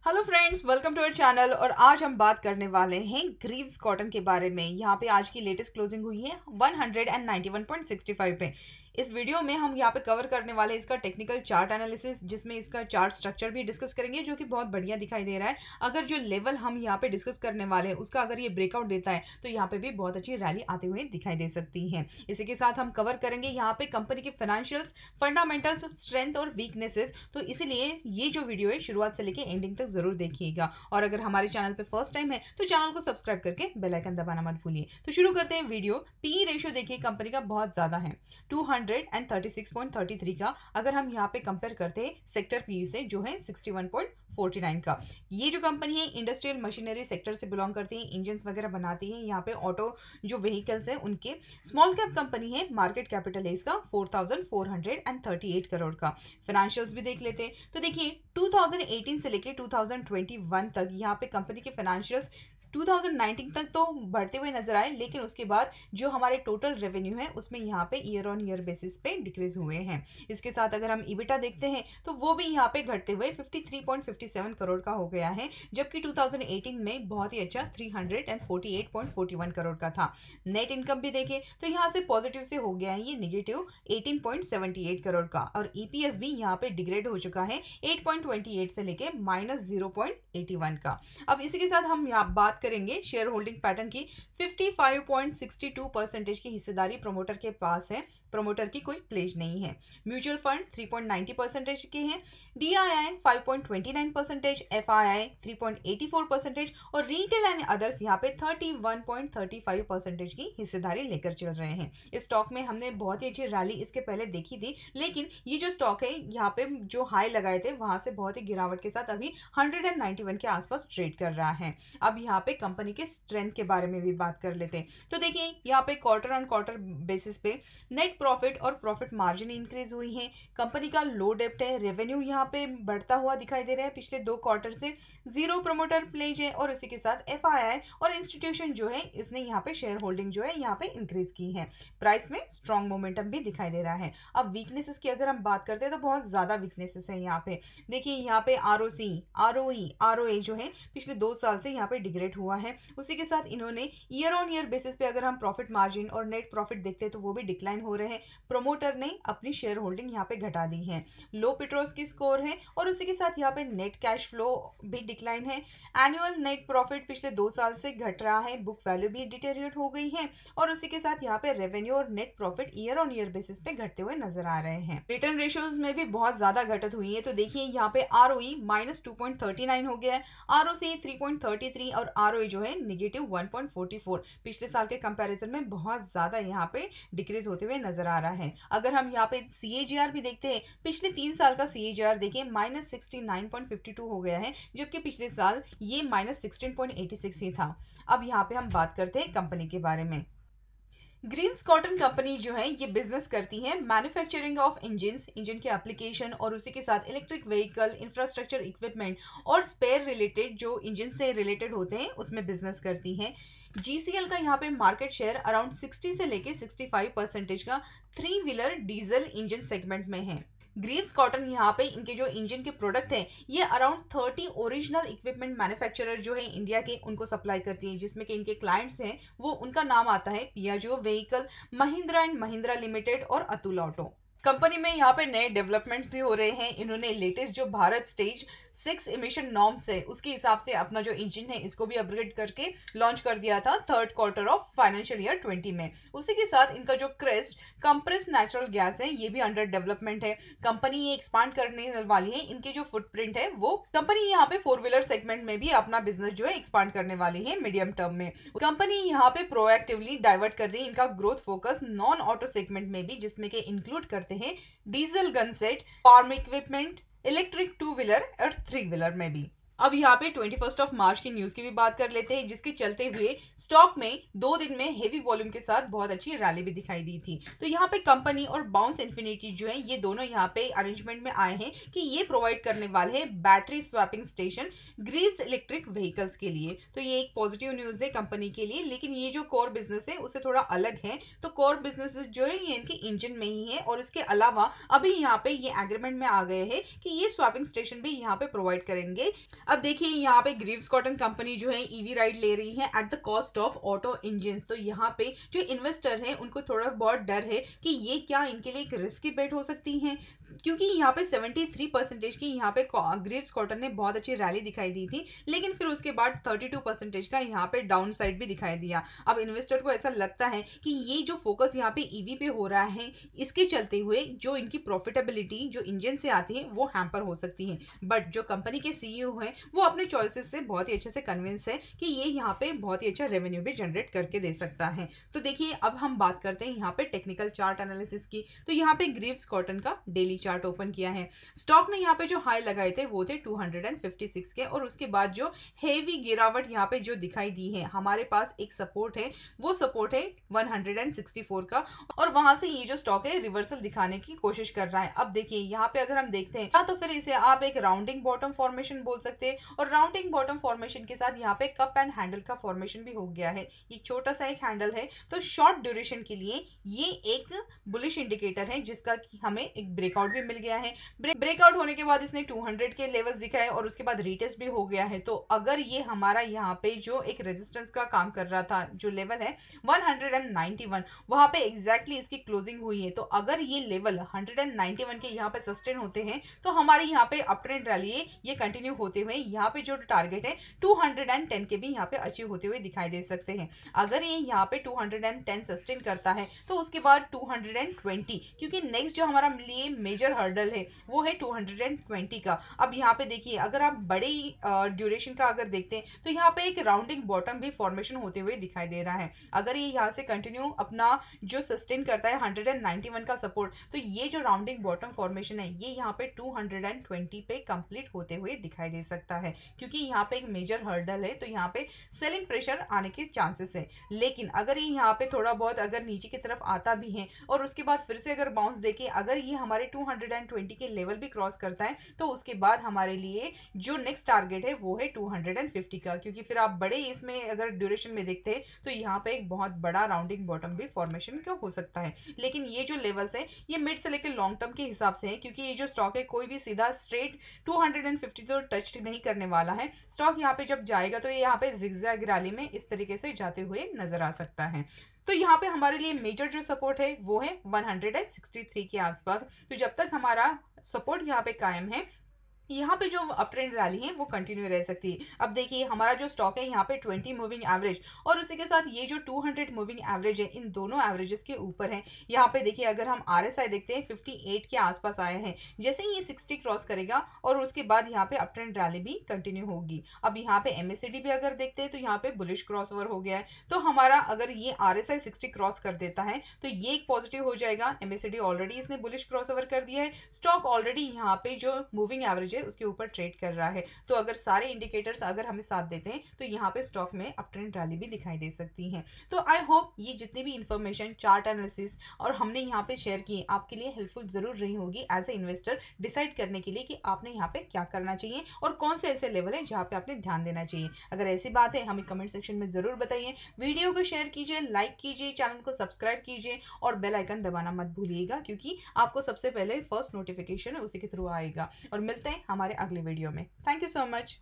Hello friends, welcome to our channel. और आज हम बात करने वाले हैं ग्रीव्स कॉटन के बारे में। यहाँ पे आज की लेटेस्ट क्लोजिंग हुई है 191.65 पे। इस वीडियो में हम यहाँ पे कवर करने वाले इसका टेक्निकल चार्ट एनालिसिस, जिसमें इसका चार्ट स्ट्रक्चर भी डिस्कस करेंगे, जो कि बहुत बढ़िया दिखाई दे रहा है। अगर जो लेवल हम यहाँ पे डिस्कस करने वाले हैं उसका अगर ये ब्रेकआउट देता है तो यहाँ पे भी बहुत अच्छी रैली आते हुए दिखाई दे सकती है। इसी के साथ हम कवर करेंगे यहाँ पे कंपनी के फाइनेंशियल्स, फंडामेंटल्स, स्ट्रेंथ और वीकनेसेस। तो इसीलिए ये जो वीडियो है शुरुआत से लेकर एंडिंग तक जरूर देखिएगा। और अगर हमारे चैनल पे फर्स्ट टाइम है तो चैनल को सब्सक्राइब करके बेल आइकन दबाना मत भूलिए। तो शुरू करते हैं वीडियो। पी रेशियो देखिए कंपनी का बहुत ज्यादा है, 236.33 का। अगर हम यहाँ पे कंपेयर करते हैं सेक्टर पी से, जो है 61.49 का। ये जो कंपनी है इंडस्ट्रियल मशीनरी सेक्टर से बिलोंग करती है, इंजन वगैरह बनाती है। यहाँ पे ऑटो जो व्हीकल्स है उनके। स्मॉल कैप कंपनी है, मार्केट कैपिटल है इसका 4438 करोड़ का। फाइनेंशियल्स भी देख लेते हैं तो देखिए 2018 से लेके 2021 तक यहाँ पे कंपनी के फाइनेंशियल्स 2019 तक तो बढ़ते हुए नजर आए, लेकिन उसके बाद जो हमारे टोटल रेवेन्यू है उसमें यहाँ पे ईयर ऑन ईयर बेसिस पे डिक्रीज हुए हैं। इसके साथ अगर हम ईबिटा देखते हैं तो वो भी यहाँ पे घटते हुए 53.57 करोड़ का हो गया है, जबकि 2018 में बहुत ही अच्छा 348.41 करोड़ का था। नेट इनकम भी देखें तो यहाँ से पॉजिटिव से हो गया है ये निगेटिव 18.78 करोड़ का। और ईपीएस भी यहाँ पे डिग्रेड हो चुका है 8.28 से लेके -0.81 का। अब इसी के साथ हम यहाँ बात करेंगे शेयर होल्डिंग पैटर्न की। 55.62% की हिस्सेदारी प्रमोटर के पास है। प्रमोटर की कोई प्लेज नहीं है। म्यूचुअल फंड 3.90% के हैं। डीआईआई 5.29%, एफआईआई 3.84% और रिटेल एंड अदर्स यहाँ पे 31.35% की हिस्सेदारी लेकर चल रहे हैं। इस स्टॉक में हमने बहुत ही अच्छी रैली इसके पहले देखी थी, लेकिन ये जो स्टॉक है यहाँ पे जो हाई लगाए थे वहां से बहुत ही गिरावट के साथ अभी 191 के आसपास ट्रेड कर रहा है। अब यहाँ पे कंपनी के स्ट्रेंथ के बारे में भी बात कर लेते हैं। तो देखिए यहाँ पे क्वार्टर ऑन क्वार्टर बेसिस पे नेट प्रॉफिट और प्रॉफिट मार्जिन इंक्रीज हुई है। कंपनी का लो डेप्ट है। रेवेन्यू यहाँ पे बढ़ता हुआ दिखाई दे रहा है पिछले 2 क्वार्टर से। 0 प्रमोटर प्लेज है और उसी के साथ एफआईआई और इंस्टीट्यूशन जो है इसने यहाँ पे शेयर होल्डिंग जो है यहाँ पे इंक्रीज की है। प्राइस में स्ट्रॉन्ग मोमेंटम भी दिखाई दे रहा है। अब वीकनेसेस की अगर हम बात करते हैं तो बहुत ज्यादा वीकनेसेस है यहाँ पे। देखिए यहाँ पे आरओसी, आरओई, आरओए जो है पिछले 2 साल से यहाँ पे डिग्रेड हुआ है। उसी के साथ इन्होंने ईयर ऑन ईयर बेसिस पे अगर हम प्रॉफिट मार्जिन और नेट प्रॉफिट देखते हैं तो वो भी डिक्लाइन हो रहे हैं। प्रमोटर ने अपनी शेयर होल्डिंग यहाँ पे घटा दी है। लो पेट्रोल्स की स्कोर है और उसी के साथ यहाँ पे नेट कैश फ्लो भी डिक्लाइन है। एनुअल नेट प्रॉफिट पिछले 2 साल से घट रहा है। बुक वैल्यू भी डिटेरियोरेट हो गई है और उसी के साथ यहाँ पे रेवेन्यू और net profit year on year basis पे घटते हुए नजर आ रहे हैं। रिटर्न रेशियोज में भी बहुत ज्यादा घटत हुई है। तो देखिए यहाँ पे आरओई -2.39 हो गया है, आरओसी 3.33 और आरओए जो है -1.44। पिछले साल के कंपैरिजन में बहुत ज्यादा यहाँ पे डिक्रीज होते हुए नजर आ रहा है। अगर हम यहाँ पे CAGR भी देखते हैं, पिछले 3 साल का CAGR देखिए -69.52 हो गया है, जबकि पिछले साल ये -16.86 ही था। अब यहाँ पे हम बात करते हैं कंपनी के बारे में। ग्रीव्स कॉटन कंपनी जो है ये बिजनेस करती है मैन्युफैक्चरिंग ऑफ इंजन के एप्लीकेशन और उसी के साथ इलेक्ट्रिक व्हीकल, इंफ्रास्ट्रक्चर इक्विपमेंट और स्पेयर रिलेटेड जो इंजन से रिलेटेड होते हैं उसमें बिजनेस करती है। GCL का यहाँ पे मार्केट शेयर अराउंड 60 से लेके 65% का 3 व्हीलर डीजल इंजन सेगमेंट में है। ग्रीव्स कॉटन यहाँ पे इनके जो इंजन के प्रोडक्ट हैं ये अराउंड 30 ओरिजिनल इक्विपमेंट मैन्युफैक्चरर जो है इंडिया के उनको सप्लाई करती है, जिसमें कि इनके क्लाइंट्स हैं वो उनका नाम आता है Piaggio vehicle, Mahindra and Mahindra limited और अतुल ऑटो। कंपनी में यहाँ पे नए डेवलपमेंट्स भी हो रहे हैं। इन्होंने लेटेस्ट जो भारत स्टेज 6 इमिशन नॉर्म्स है उसके हिसाब से अपना जो इंजन है इसको भी अपग्रेड करके लॉन्च कर दिया था 3rd quarter of financial year 20 में। उसी के साथ इनका जो क्रेस्ट कंप्रेस नेचुरल गैस है ये भी अंडर डेवलपमेंट है। कंपनी ये एक्सपांड करने वाली है। इनके जो फुटप्रिंट है वो कंपनी यहाँ पे 4 व्हीलर सेगमेंट में भी अपना बिजनेस जो है एक्सपांड करने वाली है मीडियम टर्म में। कंपनी यहाँ पे प्रोएक्टिवली डाइवर्ट कर रही है इनका growth focus non auto segment में भी, जिसमें के इंक्लूड करते हैं diesel gun set, farm equipment, electric 2 wheeler और 3 व्हीलर में भी। अब यहाँ पे 21 मार्च की न्यूज की भी बात कर लेते हैं, जिसके चलते हुए स्टॉक में 2 दिन में हेवी वॉल्यूम के साथ बहुत अच्छी रैली भी दिखाई दी थी। तो यहाँ पे कंपनी और बाउंस इन्फिनिटी जो है ये दोनों यहाँ पे अरेंजमेंट में आए हैं कि ये प्रोवाइड करने वाले हैं battery swapping station Greaves electric vehicles के लिए। तो ये एक पॉजिटिव न्यूज है कंपनी के लिए, लेकिन ये जो कोर बिजनेस है उससे थोड़ा अलग है। तो कोर बिजनेस जो है ये इनके इंजन में ही है और इसके अलावा अभी यहाँ पे ये एग्रीमेंट में आ गए हैं कि ये स्वैपिंग स्टेशन भी यहाँ पे प्रोवाइड करेंगे। अब देखिए यहाँ पे ग्रीव्स कॉटन कंपनी जो है ईवी राइड ले रही है at the cost of auto engine. तो यहाँ पे जो इन्वेस्टर है उनको थोड़ा बहुत डर है कि ये क्या इनके लिए एक रिस्की बेट हो सकती है, क्योंकि यहाँ पे 73% की यहाँ पे ग्रीव्स कॉटन ने बहुत अच्छी रैली दिखाई दी थी, लेकिन फिर उसके बाद 32% का यहाँ पे डाउन साइड भी दिखाई दिया। अब इन्वेस्टर को ऐसा लगता है कि ये जो फोकस यहाँ पे ईवी पे हो रहा है, इसके चलते हुए जो इनकी प्रॉफिटेबिलिटी जो इंजन से आती है वो हैम्पर हो सकती है। बट जो कंपनी के सीईओ हैं वो अपने चॉइसेस से बहुत ही अच्छे से कन्विंस है कि ये यहाँ पे बहुत ही अच्छा रेवेन्यू भी जनरेट करके दे सकता है। तो देखिए अब हम बात करते हैं यहाँ पे टेक्निकल चार्ट एनालिसिस की। तो यहाँ पे ग्रीव्स कॉटन का डेली चार्ट ओपन किया है। स्टॉक ने यहाँ पे जो हाई लगाए थे वो थे 256 के, और उसके बाद जो हेवी गिरावट यहाँ पे जो दिखाई दी है, हमारे पास एक सपोर्ट है, वो सपोर्ट है 164 का, और वहां से ये जो स्टॉक है रिवर्सल दिखाने की कोशिश कर रहा है। अब देखिए यहाँ पे अगर हम देखते हैं तो फिर इसे आप एक राउंडिंग बॉटम फॉर्मेशन बोल सकते हैं, और राउंडिंग बॉटम फॉर्मेशन के साथ यहाँ पे कप एंड हैंडल का फॉर्मेशन भी हो गया है। ये छोटा सा एक हैंडल है, तो शॉर्ट ड्यूरेशन के लिए ये एक बुलिश इंडिकेटर है जिसका कि हमें एक ब्रेकआउट भी मिल गया है। ब्रेकआउट होने के बाद इसने 200 के लेवल्स दिखाए और उसके बाद रीटेस्ट भी हो गया है। तो अगर ये हमारा यहाँ पे जो एक रेजिस्टेंस का काम कर रहा था, जो लेवल है 191, वहां पे एग्जैक्टली इसकी क्लोजिंग हुई है। तो अगर ये लेवल 191 के यहाँ पे सस्टेन होते हैं तो हमारे यहाँ पे अप ट्रेंड रैली ये कंटिन्यू होते हुए यहाँ पे जो टारगेट है 210 के भी यहाँ पे अचीव होते हुए दिखाई दे सकते हैं। अगर ये यहाँ पे 210 सस्टेन करता है तो उसके बाद 220, क्योंकि नेक्स्ट जो हमारा लिए मेजर हर्डल है वो है 220 का। अब यहाँ पे देखिए अगर आप बड़े ड्यूरेशन का अगर देखते हैं तो यहाँ पे एक राउंडिंग बॉटम भी फॉर्मेशन होते हुए दिखाई दे रहा है। अगर ये यहाँ से कंटिन्यू अपना जो सस्टेन करता है 191 का सपोर्ट, तो ये जो राउंडिंग बॉटम फॉर्मेशन है ये यहाँ पे 220 पे कंप्लीट होते हुए दिखाई दे सकता है, क्योंकि यहाँ पे एक मेजर हर्डल है, तो यहाँ पे सेलिंग प्रेशर आने के चांसेस है। लेकिन अगर ये यहाँ पे थोड़ा बहुत अगर नीचे की तरफ आता भी है और उसके बाद फिर से अगर बाउंस देके अगर ये हमारे 220 के लेवल भी क्रॉस करता है तो उसके बाद हमारे लिए जो नेक्स्ट टारगेट है वो है 250 का, क्योंकि फिर आप बड़े इसमें अगर ड्यूरेशन में देखते हैं तो यहाँ पे एक बहुत बड़ा राउंडिंग बॉटम भी फॉर्मेशन का हो सकता है। लेकिन ये जो लेवल्स है ये मिड से लेकर लॉन्ग टर्म के हिसाब से है, क्योंकि ये जो स्टॉक है कोई भी सीधा स्ट्रेट 250 तो टच नहीं करने वाला है। स्टॉक यहाँ पे जब जाएगा तो ये यहाँ पे जिगजैग रैली में इस तरीके से जाते हुए नजर आ सकता है। तो यहाँ पे हमारे लिए मेजर जो सपोर्ट है वो है 163 के आसपास। तो जब तक हमारा सपोर्ट यहाँ पे कायम है, यहाँ पे जो अप ट्रेंड रैली है वो कंटिन्यू रह सकती है। अब देखिए हमारा जो स्टॉक है यहाँ पे 20 मूविंग एवरेज और उसी के साथ ये जो 200 मूविंग एवरेज है, इन दोनों एवरेजेस के ऊपर है। यहाँ पे देखिए अगर हम RSI देखते हैं 58 के आसपास आए हैं, जैसे ही ये 60 क्रॉस करेगा और उसके बाद यहाँ पे अप ट्रेंड रैली भी कंटिन्यू होगी। अब यहाँ पे MACD भी अगर देखते हैं तो यहाँ पे बुलिश क्रॉस ओवर हो गया है। तो हमारा अगर ये RSI 60 क्रॉस कर देता है तो ये एक पॉजिटिव हो जाएगा। MACD ऑलरेडी इसने बुलिश क्रॉस ओवर कर दिया है, स्टॉक ऑलरेडी यहाँ पे जो मूविंग एवरेज उसके ऊपर ट्रेड कर रहा है। तो अगर सारे इंडिकेटर्स अगर हमें साथ देते हैं तो यहाँ पे स्टॉक में अप ट्रेंड रैली भी दिखाई दे सकती है। तो आई होप ये जितनी भी इंफॉर्मेशन चार्ट एनालिसिस और हमने यहाँ पे शेयर की आपके लिए हेल्पफुल जरूर रही होगी एज ए इन्वेस्टर डिसाइड करने के लिए कि आपने यहाँ पे क्या करना चाहिए और कौन से ऐसे लेवल है जहाँ पे आपने ध्यान देना चाहिए। अगर ऐसी बात है हमें कमेंट सेक्शन में जरूर बताइए, वीडियो को शेयर कीजिए, लाइक कीजिए, चैनल को सब्सक्राइब कीजिए और बेल आइकन दबाना मत भूलिएगा, क्योंकि आपको सबसे पहले फर्स्ट नोटिफिकेशन उसी के थ्रू आएगा। और मिलते हैं हमारे अगले वीडियो में। Thank you so much.